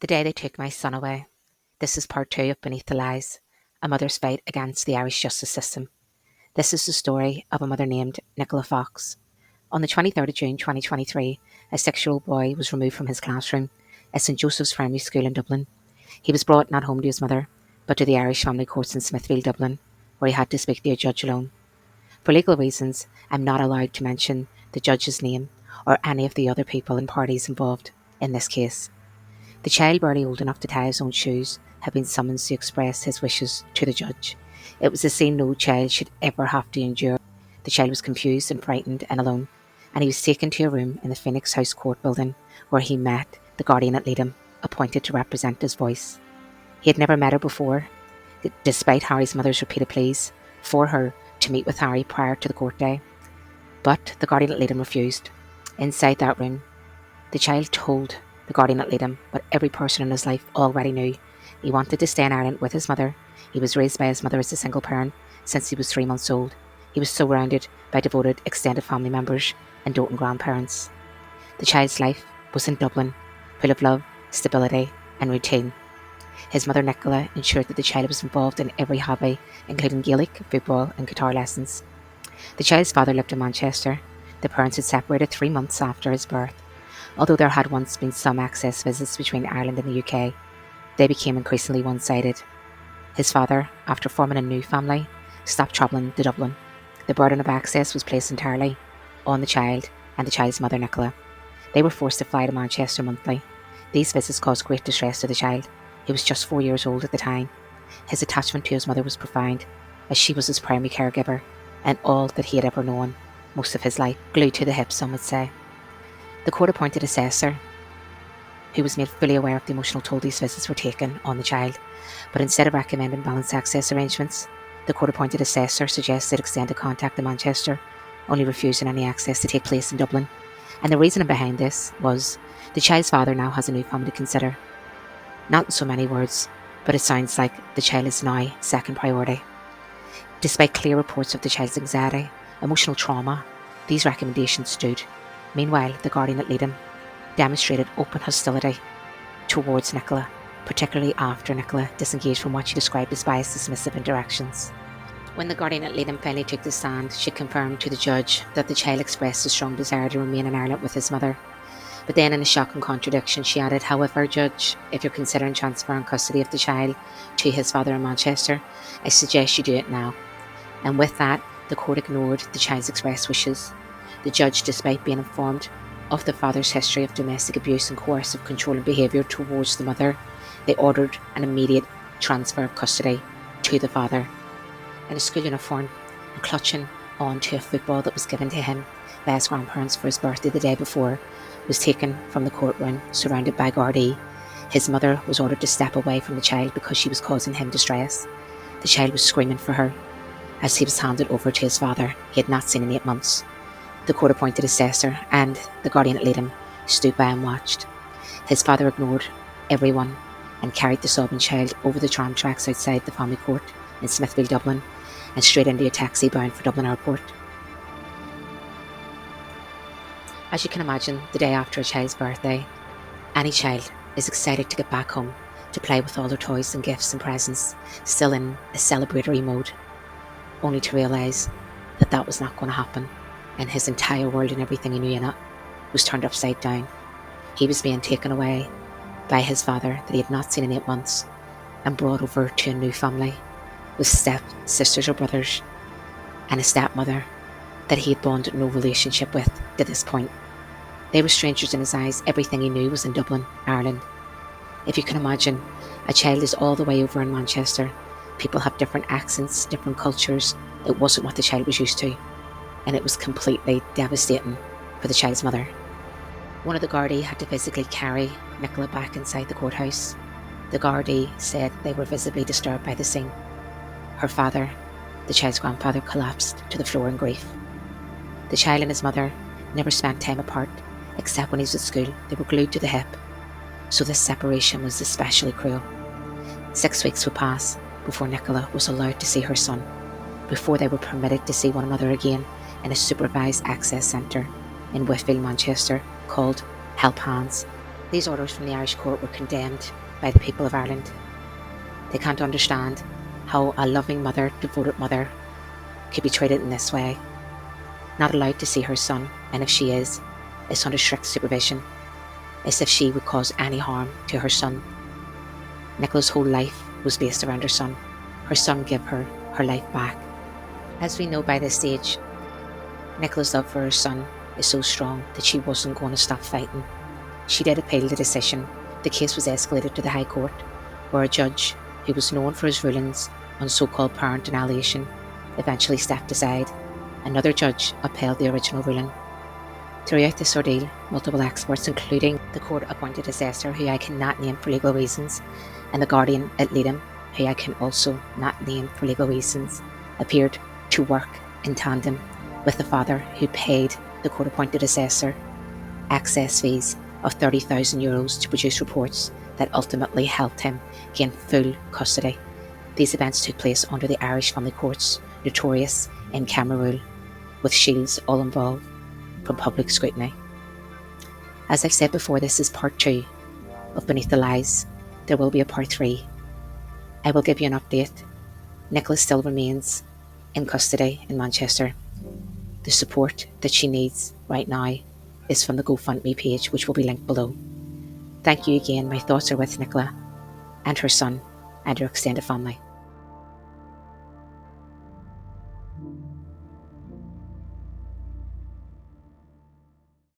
The day they took my son away. This is part 2 of Beneath the Lies, a mother's fight against the Irish justice system. This is the story of a mother named Nicola Fox. On the 23rd of June 2023, a 6-year-old boy was removed from his classroom at St Joseph's Primary School in Dublin. He was brought not home to his mother, but to the Irish Family Courts in Smithfield, Dublin, where he had to speak to a judge alone. For legal reasons, I'm not allowed to mention the judge's name or any of the other people and parties involved in this case. The child, barely old enough to tie his own shoes, had been summoned to express his wishes to the judge. It was a scene no child should ever have to endure. The child was confused and frightened and alone, and he was taken to a room in the Phoenix House Court building where he met the guardian ad litem, appointed to represent his voice. He had never met her before, despite Harry's mother's repeated pleas for her to meet with Harry prior to the court day. But the guardian ad litem refused. Inside that room, the child told the guardian ad litem what every person in his life already knew. He wanted to stay in Ireland with his mother. He was raised by his mother as a single parent since he was 3 months old. He was surrounded by devoted extended family members and doting grandparents. The child's life was in Dublin, full of love, stability and routine. His mother Nicola ensured that the child was involved in every hobby, including Gaelic, football and guitar lessons. The child's father lived in Manchester. The parents had separated 3 months after his birth. Although there had once been some access visits between Ireland and the UK, they became increasingly one-sided. His father, after forming a new family, stopped travelling to Dublin. The burden of access was placed entirely on the child and the child's mother Nicola. They were forced to fly to Manchester monthly. These visits caused great distress to the child. He was just 4 years old at the time. His attachment to his mother was profound, as she was his primary caregiver and all that he had ever known, most of his life, glued to the hip, some would say. The court-appointed assessor, who was made fully aware of the emotional toll these visits were taking on the child, but instead of recommending balanced access arrangements, the court-appointed assessor suggested extended contact in Manchester, only refusing any access to take place in Dublin. And the reasoning behind this was the child's father now has a new family to consider. Not in so many words, but it sounds like the child is now second priority. Despite clear reports of the child's anxiety, emotional trauma, these recommendations stood. Meanwhile, the guardian ad litem demonstrated open hostility towards Nicola, particularly after Nicola disengaged from what she described as biased, dismissive interactions. When the guardian ad litem finally took the stand, she confirmed to the judge that the child expressed a strong desire to remain in Ireland with his mother. But then, in a shocking contradiction, she added, "However, Judge, if you're considering transferring custody of the child to his father in Manchester, I suggest you do it now." And with that, the court ignored the child's expressed wishes. The judge, despite being informed of the father's history of domestic abuse and coercive controlling behaviour towards the mother, they ordered an immediate transfer of custody to the father. In a school uniform and clutching on to a football that was given to him by his grandparents for his birthday the day before, was taken from the courtroom surrounded by Gardaí. His mother was ordered to step away from the child because she was causing him distress. The child was screaming for her as he was handed over to his father he had not seen in 8 months. The court-appointed assessor and the guardian ad litem stood by and watched. His father ignored everyone and carried the sobbing child over the tram tracks outside the family court in Smithfield, Dublin, and straight into a taxi bound for Dublin Airport. As you can imagine, the day after a child's birthday, any child is excited to get back home, to play with all their toys and gifts and presents, still in a celebratory mode, only to realise that that was not going to happen, and his entire world and everything he knew in it was turned upside down. He was being taken away by his father that he had not seen in 8 months and brought over to a new family with step-sisters or brothers and a stepmother that he had bonded no relationship with to this point. They were strangers in his eyes. Everything he knew was in Dublin, Ireland. If you can imagine, a child is all the way over in Manchester. People have different accents, different cultures. It wasn't what the child was used to, and it was completely devastating for the child's mother. One of the Gardaí had to physically carry Nicola back inside the courthouse. The Gardaí said they were visibly disturbed by the scene. Her father, the child's grandfather, collapsed to the floor in grief. The child and his mother never spent time apart, except when he was at school. They were glued to the hip, so this separation was especially cruel. 6 weeks would pass before Nicola was allowed to see her son, before they were permitted to see one another again in a supervised access centre in Whitfield, Manchester, called Help Hands. These orders from the Irish court were condemned by the people of Ireland. They can't understand how a loving mother, devoted mother, could be treated in this way. Not allowed to see her son, and if she is, it's under strict supervision, as if she would cause any harm to her son. Nicola's whole life was based around her son. Her son gave her her life back. As we know by this stage, Nicola's love for her son is so strong that she wasn't going to stop fighting. She did appeal the decision. The case was escalated to the High Court, where a judge, who was known for his rulings on so-called parent annihilation, eventually stepped aside. Another judge upheld the original ruling. Throughout this ordeal, multiple experts, including the court-appointed assessor, who I cannot name for legal reasons, and the guardian ad litem, who I can also not name for legal reasons, appeared to work in tandem with the father, who paid the court-appointed assessor excess fees of €30,000 to produce reports that ultimately helped him gain full custody. These events took place under the Irish family court's notorious in-camera rule, with shields all involved from public scrutiny. As I've said before, this is part 2 of Beneath the Lies. There will be a part 3. I will give you an update. Nicola still remains in custody in Manchester. The support that she needs right now is from the GoFundMe page, which will be linked below. Thank you again. My thoughts are with Nicola and her son and her extended family.